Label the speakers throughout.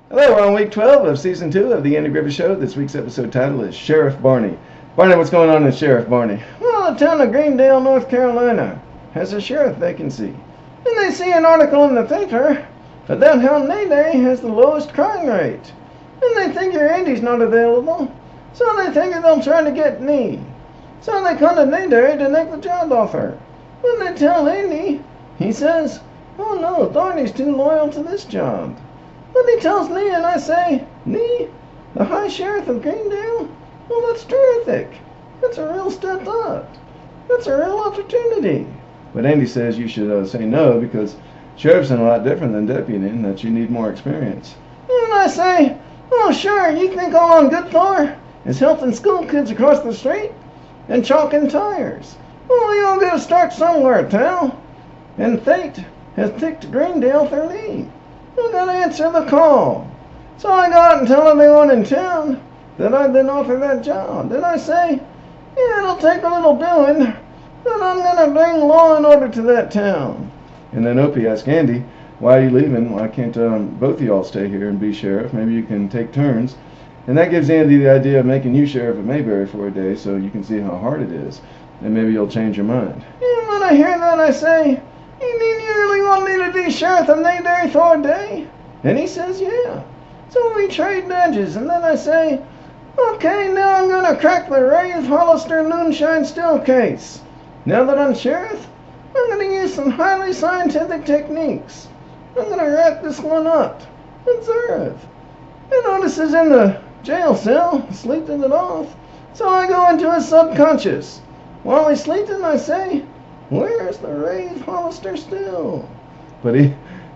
Speaker 1: Hello, we're on week 12 of season 2 of the Andy Griffith Show. This week's episode title is Sheriff Barney. Barney, what's going on in Sheriff Barney? Well, the town of Greendale, North Carolina has a sheriff vacancy. And they see an article in the paper about how Nayday has the lowest crime rate. And they figure Andy's not available, so they figure they'll try to get me. So they come to Nayday to make the job offer. When they tell Andy, he says, "Oh no, Barney's too loyal to this job." But he tells me, and I say, "Me? The High Sheriff of Greendale? Well, that's terrific. That's a real step up. That's a real opportunity." But Andy says you should say no because sheriff's a lot different than deputy and that you need more experience. And I say, "Oh, sure, you think all I'm good for is helping school kids across the street and chalking tires. Well, we all got to start somewhere, pal. And fate has picked Greendale for me. I gotta answer the call." So I go out and tell everyone in town that I've been offered that job. Then I say, "Yeah, it'll take a little doing, but I'm gonna bring law and order to that town." And then Opie asks Andy, "Why are you leaving? Why can't both of y'all stay here and be sheriff? Maybe you can take turns." And that gives Andy the idea of making you sheriff of Mayberry for a day so you can see how hard it is. And maybe you'll change your mind. And when I hear that, I say, "You mean you really want me to be sheriff of Mayberry for a day?" And he says, "Yeah." So we trade badges, and then I say, "Okay, now I'm going to crack the Rafe Hollister Moonshine Still case. Now that I'm sheriff, I'm going to use some highly scientific techniques. I'm going to wrap this one up. Observe." And Otis is in the jail cell, sleeping it off. So I go into his subconscious. While he's sleeping, I say, "Where's the Rafe Hollister Still?" But he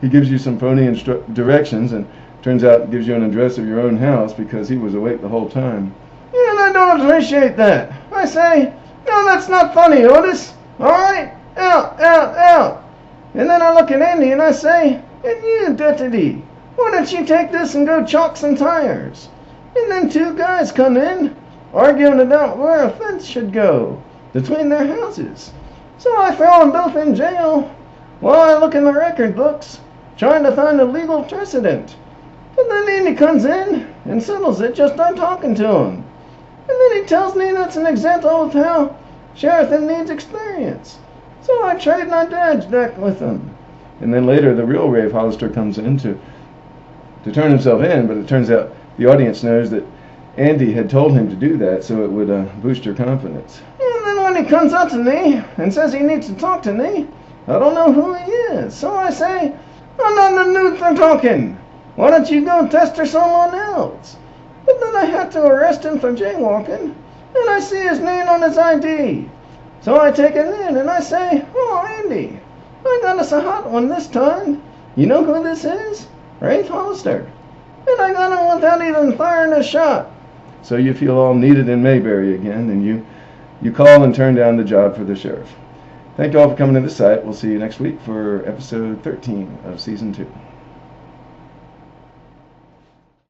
Speaker 1: gives you some phony directions and turns out gives you an address of your own house because he was awake the whole time. And I don't appreciate that. I say, "No, that's not funny, Otis. All right, out, out, out." And then I look at Andy and I say, "And you, deputy, why don't you take this and go chalk some tires?" And then two guys come in, arguing about where a fence should go between their houses. So I throw them both in jail while I look in the record books, trying to find a legal precedent. But then Andy comes in and settles it just by talking to him. And then he tells me that's an example of how sheriff needs experience. So I trade my badge back with him. And then later the real Rafe Hollister comes in to turn himself in, but it turns out the audience knows that Andy had told him to do that so it would boost your confidence. And then when he comes up to me and says he needs to talk to me, I don't know who he is. So I say, "I'm not in the mood for talking. Why don't you go tester someone else?" But then I have to arrest him for jaywalking, and I see his name on his ID. So I take him in and I say, "Oh, Andy, I got us a hot one this time. You know who this is? Rafe Hollister. And I got him without even firing a shot." So you feel all needed in Mayberry again, and you call and turn down the job for the sheriff. Thank you all for coming to the site. We'll see you next week for episode 13 of season 2.